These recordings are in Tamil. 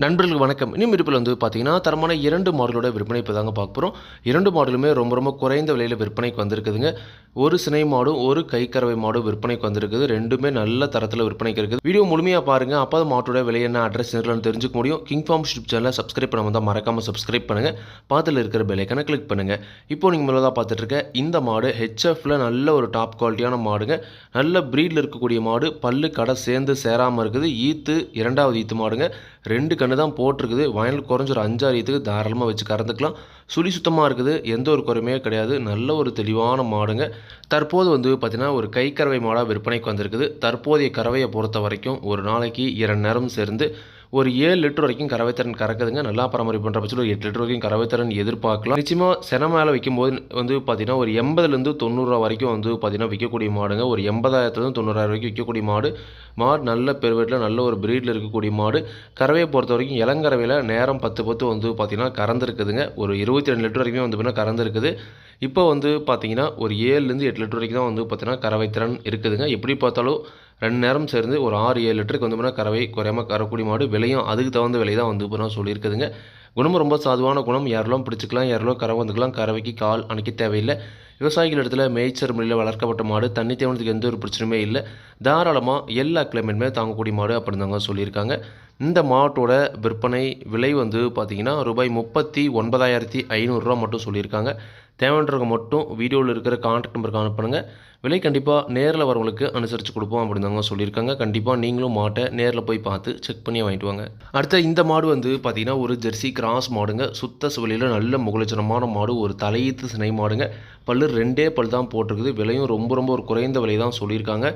நண்பர்களுக்கு வணக்கம். இன்னும் இருப்பில் வந்து பார்த்தீங்கன்னா, தரமான 2 மாடுகளோட விற்பனை இப்ப தாங்க பார்க்க போறோம். 2 மாடுகளுமே ரொம்ப குறைந்த விலையில விற்பனைக்கு வந்திருக்குதுங்க. ஒரு சினை மாடும், ஒரு கைக்கறவை மாடும் விற்பனைக்கு வந்திருக்குது. 2மே நல்ல தரத்தில விற்பனைக்கு இருக்குது. வீடியோ முழுமையா பாருங்க. அப்பதான் மாட்டோட விலை என்ன, அட்ரஸ் என்னன்னு தெரிஞ்சுக்க முடியும். கிங் ஃபார்ம் யூடியூப் சேனலை சப்ஸ்கிரைப் பண்ணாம இருந்தா மறக்காம சப்ஸ்கிரைப் பண்ணுங்க. பக்கத்துல இருக்கிற பெல் ஐகானை கிளிக் பண்ணுங்க. இப்போ நீங்க முதல்ல பார்த்துட்டு இருக்க இந்த மாடு ஹெச்எஃப்ல நல்ல ஒரு டாப் குவாலிட்டியான மாடுங்க. நல்ல பிரீட்ல இருக்கக்கூடிய மாடு. பல்லு கடை சேர்ந்து சேராம இருக்குது. ஈத்து 2வது ஈத்து மாடுங்க. 2 கண்ணு தான் போட்டிருக்குது. வயல் குறைஞ்ச ஒரு 5, 6 ஈத்துக்கு தாராளமாக வச்சு கறந்துக்கலாம். சுழி சுத்தமாக இருக்குது. எந்த ஒரு குறையுமே கிடையாது. நல்ல ஒரு தெளிவான மாடுங்க. தற்போது வந்து பார்த்தீங்கன்னா, ஒரு கைக்கறவை மாடாக விற்பனைக்கு வந்திருக்குது. தற்போதைய கறவையை பொறுத்த வரைக்கும் ஒரு நாளைக்கு 2 நேரம் சேர்ந்து ஒரு 7 லிட்டர் வரைக்கும் கறவைத்திறன் கறக்குதுங்க. நல்லா பராமரிப்பு பண்ணுற பட்சத்தில் ஒரு 8 லிட்டர் வரைக்கும் கறவைத்திறன் எதிர்பார்க்கலாம். நிச்சயமாக சென மேலே வைக்கும்போது வந்து பார்த்தீங்கன்னா, ஒரு 80லேருந்து 90 வரைக்கும் வந்து பார்த்தீங்கன்னா விற்கக்கூடிய மாடுங்க. ஒரு 80,000லேருந்து 90,000 வரைக்கும் விற்கக்கூடிய மாடு. மாடு நல்ல பெருவெட்டில் நல்ல ஒரு பிரீடில் இருக்கக்கூடிய மாடு. கறவையை பொறுத்த வரைக்கும் இளங்கறவையில் நேரம் 10 வந்து பார்த்தீங்கன்னா கறந்துருக்குதுங்க. ஒரு 22 லிட்டர் வரைக்கும் வந்து பார்த்தீங்கன்னா கறந்துருக்குது. இப்போ வந்து பார்த்தீங்கன்னா, ஒரு 7லேருந்து 8 லிட்டர் வரைக்கும் தான் வந்து பார்த்தீங்கன்னா கறவைத்திறன் இருக்குதுங்க. எப்படி பார்த்தாலும் 2 நேரம் சேர்ந்து ஒரு 6, 7 லிட்டருக்கு வந்து பார்த்தீங்கன்னா கறவை குறையாம கறக்கூடிய மாடு. விலையும் அதுக்கு தகுந்த விலை தான் வந்து பார்த்தீங்கன்னா சொல்லியிருக்குதுங்க. குணமும் ரொம்ப சாதுவான குணம். யாரெல்லாம் பிடிச்சிக்கலாம், யாரெல்லாம் கறவை வந்துக்கலாம். கறவைக்கு கால் அணைக்க தேவையில்லை. விவசாயிகள் இடத்துல மேய்ச்சல் முறையில் வளர்க்கப்பட்ட மாடு. தண்ணி தேவனத்துக்கு எந்த ஒரு பிரச்சனையுமே இல்லை. தாராளமாக எல்லா கிளைமேட்டுமே தாங்கக்கூடிய மாடு அப்படின்னு தாங்க சொல்லியிருக்காங்க. இந்த மாட்டோட விற்பனை விலை வந்து பார்த்தீங்கன்னா ரூபாய் 39,500 மட்டும் சொல்லியிருக்காங்க. தேவைன்றவங்க மட்டும் வீடியோவில் இருக்கிற கான்டாக்ட் நம்பருக்கு அனுப்புங்க. விலை கண்டிப்பாக நேரில் வரவங்களுக்கு அனுசரித்து கொடுப்போம் அப்படின்னு தாங்க சொல்லியிருக்காங்க. கண்டிப்பாக நீங்களும் மாட்டை நேரில் போய் பார்த்து செக் பண்ணி வாங்கிட்டு வாங்க. அடுத்த இந்த மாடு வந்து பார்த்தீங்கன்னா, ஒரு ஜெர்சி கிராஸ் மாடுங்க. சுத்த சுவலியில் நல்ல முகலட்சணமான மாடு. ஒரு தலையீத்து சினை மாடுங்க. பல்லு 2 பல் தான் போட்டிருக்குது. விலையும் ரொம்ப ஒரு குறைந்த விலை தான் சொல்லியிருக்காங்க.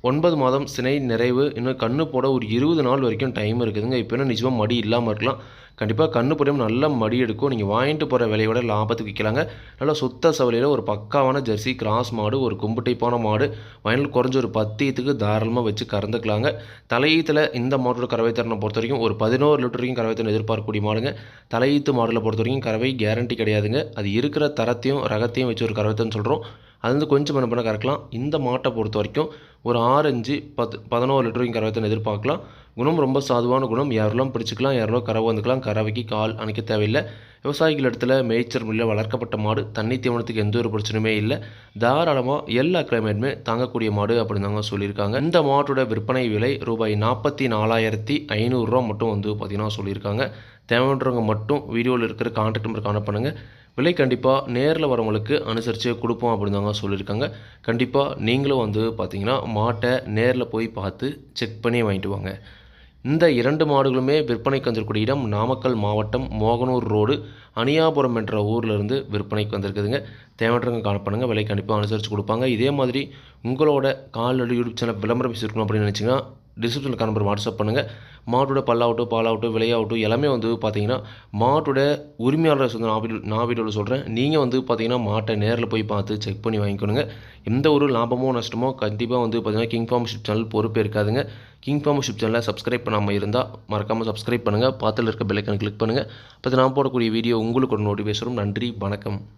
9 மாதம் சினை நிறைவு. இன்னும் கண்ணு போட ஒரு 20 நாள் வரைக்கும் டைம் இருக்குதுங்க. இப்போ என்ன நிச்சயமாக மடி இல்லாமல் இருக்கலாம். கண்டிப்பாக கண்ணு போடாமல் நல்ல மடி எடுக்கும். நீங்கள் வாங்கிட்டு போகிற விலையோட லாபத்துக்கு விற்கலாங்க. நல்லா சுத்த சவலையில் ஒரு பக்காவான ஜெர்சி கிராஸ் மாடு. ஒரு கொம்பு டைப்பான மாடு. வயலில் குறைஞ்ச ஒரு 10 ஈத்துக்கு தாராளமாக வச்சு கறந்துக்கலாங்க. தலையீத்தில் இந்த மாட்டோட கறவைத்திறனை பொறுத்த வரைக்கும் ஒரு 11 லிட்டர் வரைக்கும் கறவைத்திறன் எதிர்பார்க்கக்கூடிய மாடுங்க. தலையீத்து மாடலை பொறுத்த வரைக்கும் கறவை கேரண்டி கிடையாதுங்க. அது இருக்கிற தரத்தையும் ரகத்தையும் வச்சு ஒரு கறவைத்திறன் சொல்கிறோம். அது வந்து கொஞ்சம் பண்ண கறக்கலாம். இந்த மாட்டை பொறுத்த வரைக்கும் ஒரு 6, 5, 11 லிட்டர் வரைக்கும் கறவைத்திறன் எதிர்பார்க்கலாம். குணம் ரொம்ப சாதுவான குணம். யாரெல்லாம் பிடிச்சிக்கலாம், யாரெல்லாம் கறவை வந்துக்கலாம். கறவைக்கு கால் அணைக்க தேவையில்லை. விவசாயிகள் இடத்துல மேய்ச்சல் முறையில் வளர்க்கப்பட்ட மாடு. தண்ணி தீவனத்துக்கு எந்த ஒரு பிரச்சனையுமே இல்லை. தாராளமாக எல்லா கிளைமேட்டுமே தாங்கக்கூடிய மாடு அப்படின்னு தாங்க சொல்லியிருக்காங்க. இந்த மாட்டோட விற்பனை விலை ரூபாய் 44,500 மட்டும் வந்து பார்த்தீங்கன்னா சொல்லியிருக்காங்க. தேவைன்றவங்க மட்டும் வீடியோவில் இருக்கிற கான்டாக்ட் நம்பருக்கு அனுப்புங்க. விலை கண்டிப்பாக நேரில் வரவங்களுக்கு அனுசரித்து கொடுப்போம் அப்படின்னு தாங்க சொல்லியிருக்காங்க. கண்டிப்பாக நீங்களும் வந்து பார்த்தீங்கன்னா மாட்டை நேரில் போய் பார்த்து செக் பண்ணி வாங்கிட்டு வாங்க. இந்த 2 மாடுகளுமே விற்பனைக்கு வந்திருக்கூடிய இடம் நாமக்கல் மாவட்டம் மோகனூர் ரோடு அணியாபுரம் என்ற ஊரிலிருந்து விற்பனைக்கு வந்திருக்குதுங்க. தேவைன்றவங்க கால் பண்ணுங்கள். விலை கண்டிப்பாக அனுசரித்து கொடுப்பாங்க. இதே மாதிரி உங்களோட கால்நடை யூடியூப் சேனல் விளம்பரம் பேசியிருக்கணும் அப்படின்னு நினச்சிங்கன்னா டிஸ்கிரிப்ஷனில் நம்பர் வாட்ஸ்அப் பண்ணுங்கள். மாட்டோட பல்லாகட்டும், பாலாகட்டும், விலையாகட்டும் எல்லாமே வந்து பார்த்தீங்கன்னா மாட்டோட உரிமையாளரை சொந்த நான் வீடியோவில் சொல்கிறேன். நீங்கள் வந்து பார்த்தீங்கன்னா மாட்டை நேரில் போய் பார்த்து செக் பண்ணி வாங்கிக்கணுங்க. எந்த ஒரு லாபமோ நஷ்டமோ கண்டிப்பாக வந்து பார்த்தீங்கன்னா கிங் ஃபார்ம் யூடியூப் சேனல் பொறுப்பே இருக்காதுங்க. கிங் ஃபார்ம் யூடியூப் சேனலை சப்ஸ்கிரைப் பண்ணாமல் இருந்தால் மறக்காமல் சப்ஸ்கிரைப் பண்ணுங்கள். பார்த்துல இருக்க பெல் ஐகானை கிளிக் பண்ணுங்கள். அப்போ நான் போடக்கூடிய வீடியோ உங்களுக்கு ஒரு நோட்டிஃபிகேஷன் வரும். நன்றி, வணக்கம்.